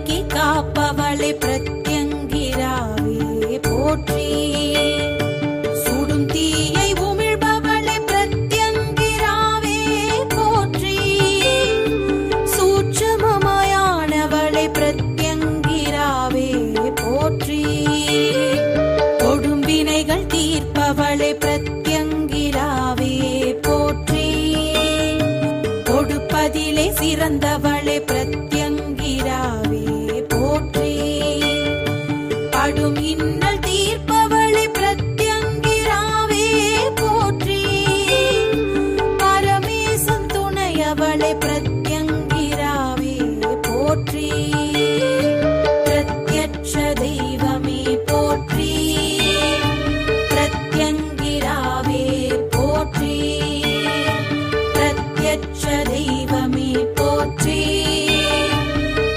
அடக்கி காப்பவளை பிரத்யங்கிராவே போற்றி. சுடும் தீயை உமிழ்பவளை பிரத்யங்கிராவே போற்றி. சூட்சுமமாயானவளை பிரத்யங்கிராவே போற்றி. கொடும்பினைகள் தீர்ப்பவளை பிரத்யங்கிராவே போற்றி. கொடுப்பதிலே சிறந்தவளை பிரத்யங்கிராவே போற்றி. படும் இன்னல் தீர்ப்பவளை பிரத்யங்கிராவே போற்றி. பரமேசன் துணையவளை பிரத்யங்கிராவே போற்றி. பிரத்யட்ச தெய்வமே போற்றி. பிரத்யங்கிராவே போற்றி. பிரத்யட்ச தெய்வமே போற்றி.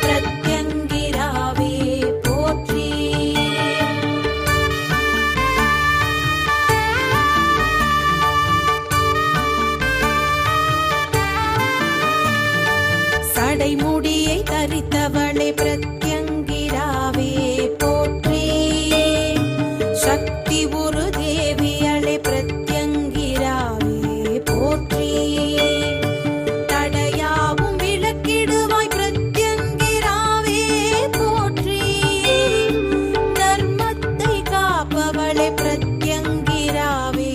பிரத்யங்கிராவே போற்றி. சடைமுடியை தரித்தவளை பிரத்யங்கிராவே போற்றி. சக்தி ஒரு தேவியளை பிரத்யங்கிராவே போற்றி. தடையாவும் விளக்கிடுவாய் பிரத்யங்கிராவே போற்றி. தர்மத்தை காப்பவளை பிரத்யங்கிராவே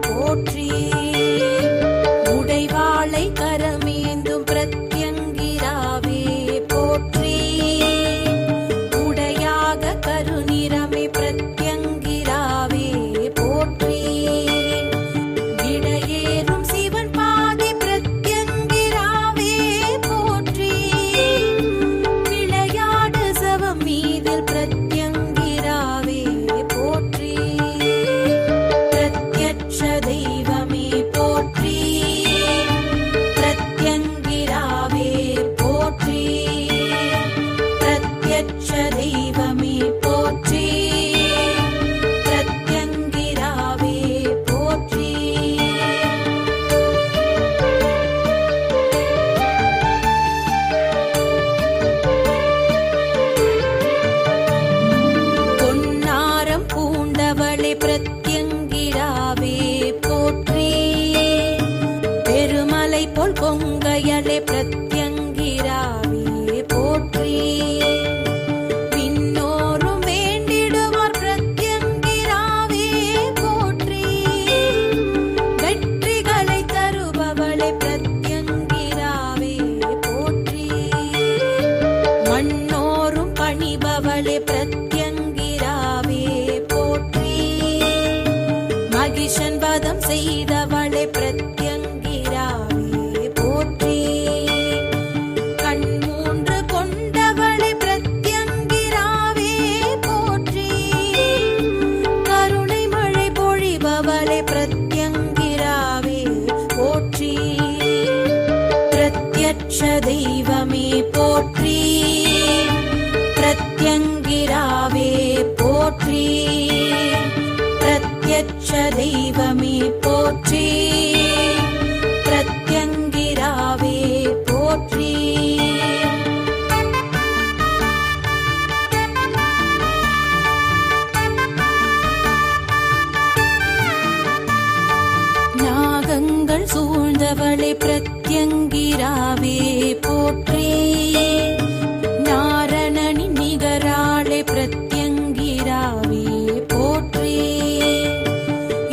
போற்றி. உடைவாளை கரமேந்தும் பிரத்யங்கிராவே போற்றி. உடையாக கருநிறமே பிரத்யங்கிராவே போற்றி. இடையேறும் சிவன் பாதி பிரத்யங்கிராவே போற்றி. விளையாடு சவம் மீதில் பிரத்யங்கிராவே போற்றி. பிரத்யட்ச தெய்வமே போற்றி. பிரத்யங்கிராவே போற்றி. பிரத்யட்ச தெய்வமே போற்றி. பிரத்யங்கிராவே போற்றி. பொன்னாரம் பூண்டவளை பிரத்யங்கிராவே போற்றி. பெருமலை போல் கொங்கையளை பிரத்யங்கிராவே போற்றி. விண்ணோரும் வேண்டிடுவார் பிரத்யங்கிராவே போற்றி. வெற்றிகளை தருபவளை பிரத்யங்கிராவே போற்றி. மண்ணோரும் பணிபவளை பிரத்யங்கிராவே போற்றி. மகிஷன் வதம் செய்தவளை பிரத்யங்கிராவே போற்றி. கண் மூன்று கொண்டவளை பிரத்யங்கிராவே போற்றி. கருணை மழை பொழிபவளை பிரத்யங்கிராவே போற்றி. பிரத்யட்ச தெய்வமே போற்றி. பிரத்யங்கிராவே போற்றி. பிரத்யட்ச தெய்வமே போற்றி. பிரத்யங்கிராவே போற்றி. நாகங்கள் சூழ்ந்தவளை பிரத்யங்கிராவே போற்றி. நாரணனின் நிகராளை பிரத்யங்கிராவே போற்றி.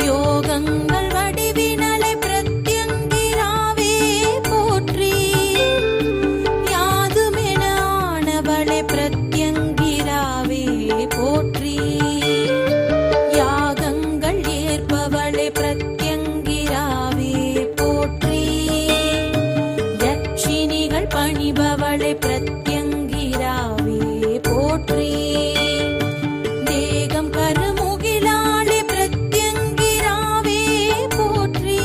யோகங்கள் வடிவினலை பிரத்யங்கிராவே போற்றி. யாதுமென ஆனவளை பிரத்யங்கிராவே போற்றி. யாகங்கள் ஏற்பவளை பிரத்யங்கிராவே போற்றி. யட்சினிகள் பணிபவளை பிரத்யங்கிராவே போற்றி. தேகம் கருமுகிலாளை பிரத்யங்கிராவே போற்றி.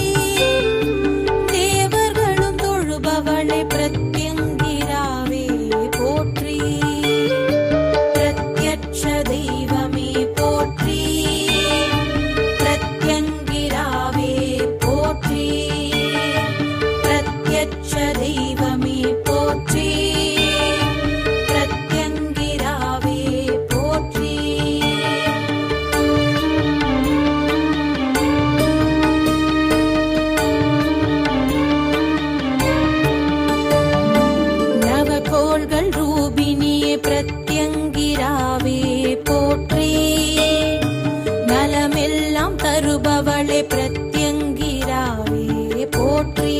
தேவர்களும் தொழுபவளை பிரத்யங்கிராவே போற்றி. பிரத்யங்கிராவே போற்றி. நலமெல்லாம் தருபவளே பிரத்யங்கிராவே போற்றி.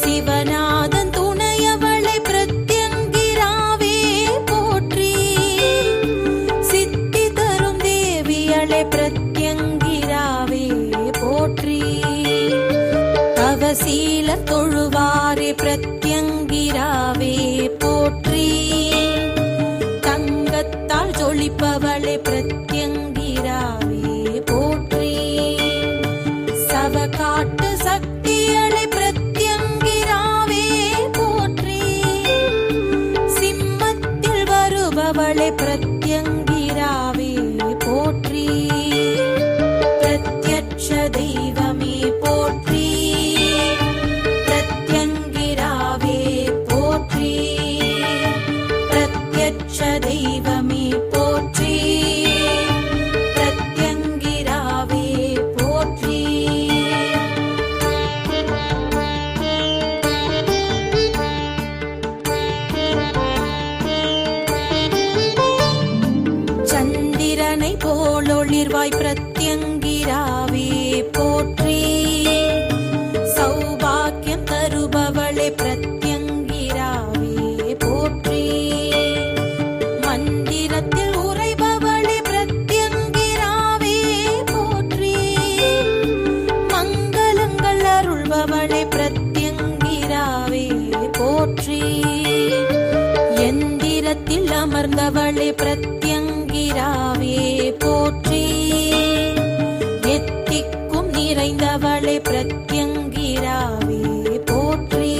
சிவநாதன் துணையவளே பிரத்யங்கிராவே போற்றி. சித்தி தரும் தேவியளே பிரத்யங்கிராவே போற்றி. தவசீல தொழுவாரே பிரத்யங்கிராவே போற்றி. தங்கத்தால் ஜொலிப்பவளே பிரத்யங்கிராவே போற்றி. சவகாட்டு சக்தியளே பிரத்யங்கிராவே போற்றி. சிம்மத்தில் வருபவளே பிரத்யங்கிராவே போற்றி. பிரத்யட்ச தெய்வமே போற்றி. பிரத்யங்கிராவே போற்றி. பிரத்யட்ச தெய்வமே போற்றி. பிரத்யங்கிராவே போற்றி. சந்திரனை போலொளிர்வாய் பிரத்யங்கிராவே போற்றி. சௌபாக்கியம் தருபவளே பிரத்யங்கிராவே போற்றி. மந்திரத்தில் உரைபவளே பிரத்யங்கிராவே போற்றி. மங்களங்கள் அருள்பவளே பிரத்யங்கிராவே போற்றி. எந்திரத்தில் அமர்ந்தவளே பிரத்யங்கிராவே போற்றி. எத்திக்கும் நிறைந்தவளே பிரத்யங்கிராவே போற்றி.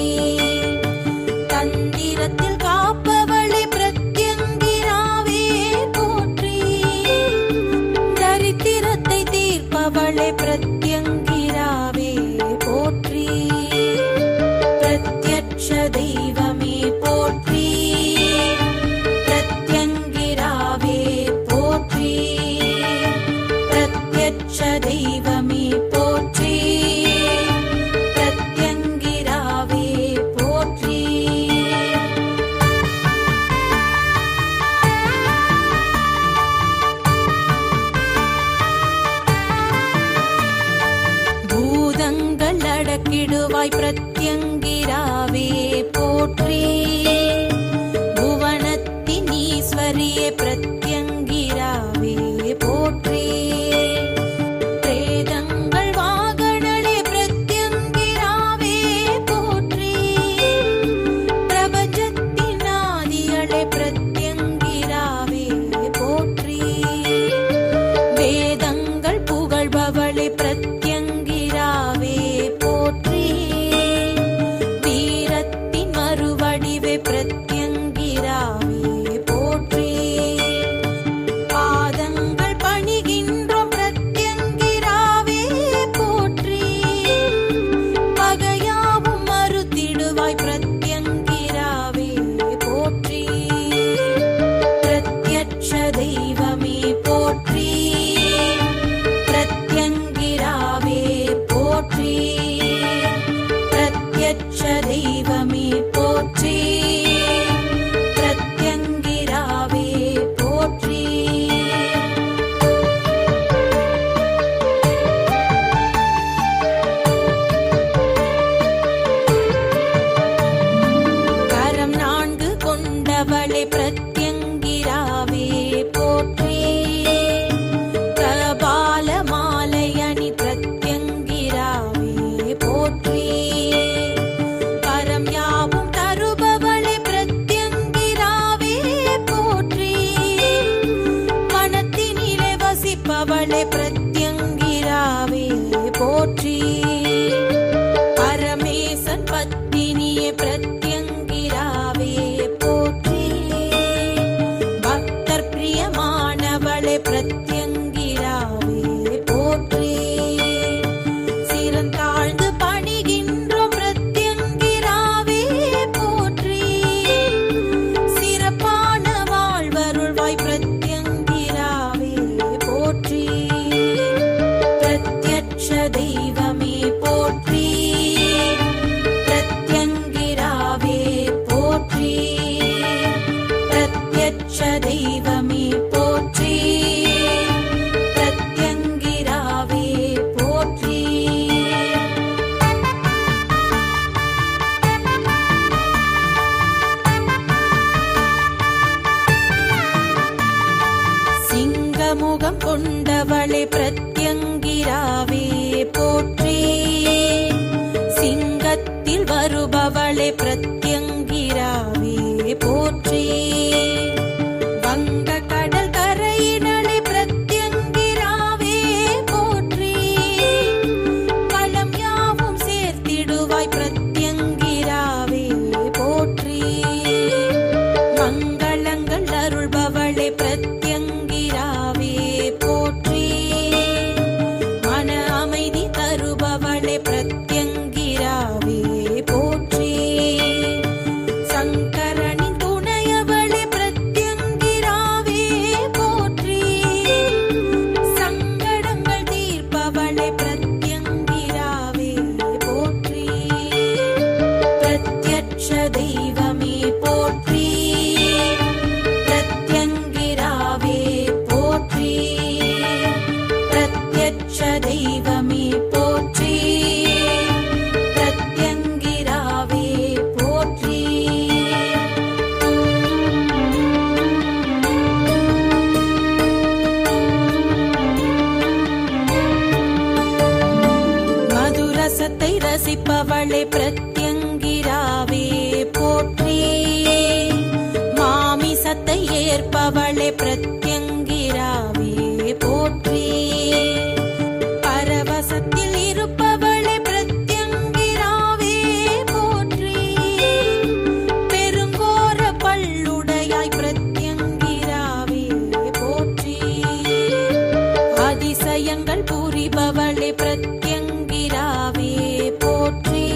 தந்திரத்தில் காப்பவளே பிரத்யங்கிராவே போற்றி. தரித்திரத்தை தீர்ப்பவளே பிரத்யங்கிராவே போற்றி. பிரத்யட்ச தெய்வமே போற்றி. பிரத்யங்கிராவே போற்றி. பிரத்யட்ச தெய்வமே போற்றி. பிரத்யங்கிராவே போற்றி. பூதங்கள் அடக்கிடுவாய் பிரத்யங்கிராவே போற்றி. புவனத்தின் ஈஸ்வரியே பிரத்யங்கிராவே போற்றி. பிரேதங்கள் வாகனளே பிரத்யங்கிராவே போற்றி. பிரபஞ்சத்தின் ஆதியளே பிரத்யங்கிராவே போற்றி. வேதங்கள் புகழ்பவளே பிரத்யங்கிராவே போற்றி. வீரத்தின் மறுவடிவே பிரத்யங்கிராவே போற்றி. பாதங்கள் பணிகின்றோம் பிரத்யங்கிராவே போற்றி. பகையாவும் மறுத்திடுவாய் பிரத்யங்கிராவே போற்றி. பிரத்யட்ச தெய்வமே போற்றி. பிரத்யங்கிராவே போற்றி. பிரத்யட்ச தெய்வமே போற்றி. பிரத்யங்கிராவே போற்றி. கரம் 4 கொண்டவளே பிரத்யங்கிராவே போற்றி. கபால மாலை அணி பிரத்யங்கிராவே போற்றி. கரம் யாவும் தருபவளே பிரத்யங்கிராவே போற்றி. மனத்தினிலே வசிப்பவளே பிரத்யங்கிராவே போற்றி. பரமேசன் பத்தினியே பிரத்யங்கிராவே போற்றி. பக்தர் பிரியமான முகம் கொண்டவளே பிரத்யங்கிராவே போற்றி. சிங்கத்தில் வருபவளே பிரத்யங்கிராவே போற்றி. வங்க கடல் கரையினளே பிரத்யங்கிராவே போற்றி. களம் யாவும் சேர்த்திடுவாய் பிரத்யங்கிராவே போற்றி. மங்களங்கள் அருள்பவளே பிரத்யங்கிராவே போற்றி. மன அமைதி தருபவளே பிரத்யங்கிராவே போற்றி. சங்கரனின் துணையவளே பிரத்யங்கிராவே போற்றி. சங்கடங்கள் தீர்ப்பவளே பிரத்யங்கிராவே போற்றி. பிரத்யட்ச தெய்வமே போற்றி. பிரத்யங்கிராவே போற்றி. பிரத்யட்ச தெய்வமே போற்றி. பிரத்யங்கிராவே போற்றி. மதுரசத்தை ரசிப்பவளே பிரத்யங்கிராவே போற்றி. மாமிசத்தை ஏற்பவளே பிரத்யங்கிராவே போற்றி. பரவசத்தில் இருப்பவளே பிரத்யங்கிராவே போற்றி. பெருங்கோர பல்லுடையாய் பிரத்யங்கிராவே போற்றி. அதிசயங்கள் புரிபவளே பிரத்யங்கிராவே போற்றி.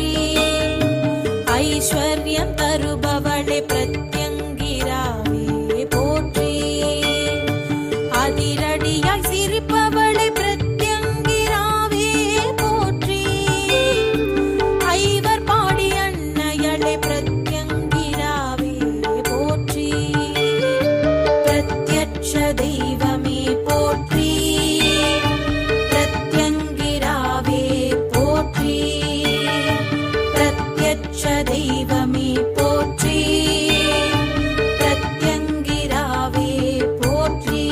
ஐஸ்வர்யம் தருபவளே பிரத்யங்கிராவே போற்றி. அதிரடியாய் சிரிப்பவளே பிரத்யங்கிராவே போற்றி. ஐவர் பாடி அன்னையளே பிரத்யங்கிராவே போற்றி. பிரத்யட்ச தெய்வமே போற்றி. பிரத்யங்கிராவே போற்றி. பிரத்யட்ச தெய்வமே போற்றி. பிரத்யங்கிராவே போற்றி.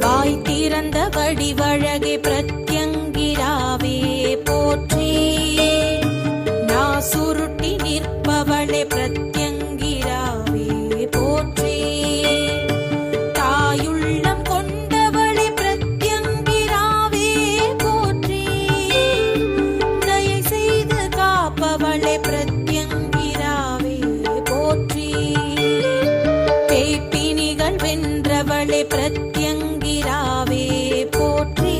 வாய் திறந்த வடிவழகே பிரத்யங்கிராவே போற்றி. நாசுருட்டி நிற்பவளே பிரத்யங்கிராவே போற்றி. தாயுள்ளம் கொண்டவளே பிரத்யங்கிராவே போற்றி. தயை செய்து காப்பவளே பிரத்யங்கிராவே போற்றி. பேய்ப்பிணிகள் வென்றவளே பிரத்யங்கிராவே போற்றி.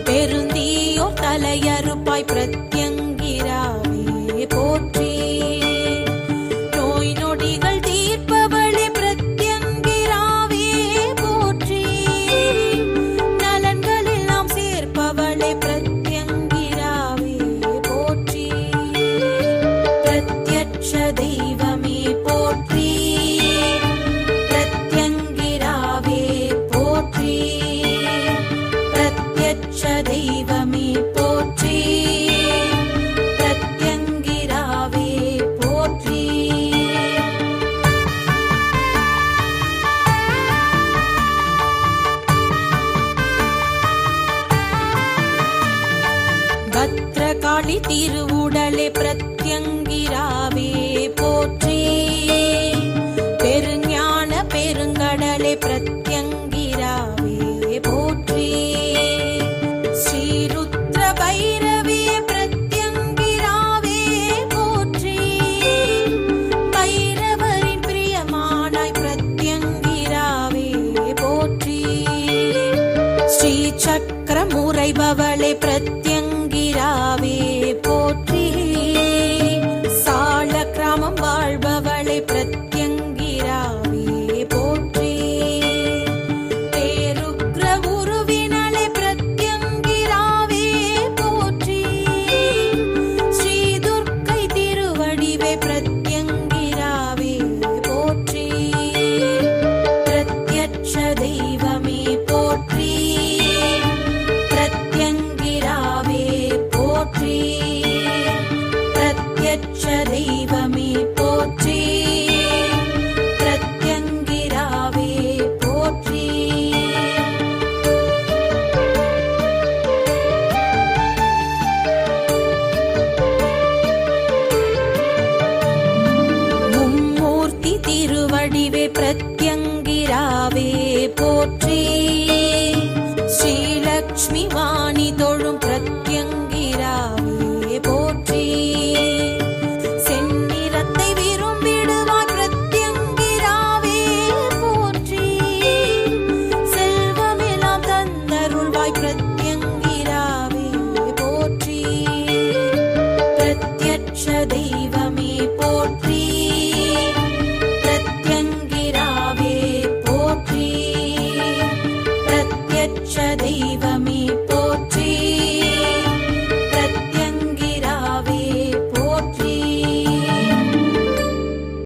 பெருந்தீயோர் தலையறுப்பாய் பிரத்யங்கிராவே போற்றி. நோய் நொடிகள் தீர்ப்பவளே பிரத்யங்கிராவே போற்றி. நலன்கள் எல்லாம் சேர்ப்பவளே பிரத்யங்கிராவே போற்றி. பிரத்யட்ச தெய்வமே போற்றி. பிரத்யங்கிராவே போற்றி. பிரத்யட்ச தெய்வமே போற்றி. பிரத்யங்கிராவே போற்றி. பத்ரகாளி திருவுடலே பிரத்யங்கிராவே போற்றி. பெருஞான பெருங்கடலே பிரத்யங்கிராவே போற்றி. ஸ்ரீருத்ர பைரவியே பிரத்யங்கிராவே போற்றி. பைரவரின் பிரியமானாய் பிரத்யங்கிராவே போற்றி. ஸ்ரீ சக்கரம் உரைபவளே பிரத்யங்கிராவே போற்றி. சால கிராமம் வாழ்பவளே பிரத்யங்கிராவே போற்றி. பேருக்ர உருவினளே பிரத்யங்கிராவே போற்றி. ஸ்ரீ துர்க்கை திருவடிவே பிரத்யங்கிராவே போற்றி. பிரத்யட்ச தெய்வமே போற்றி. பிரத்யங்கிராவே லக்ஷ்மி வா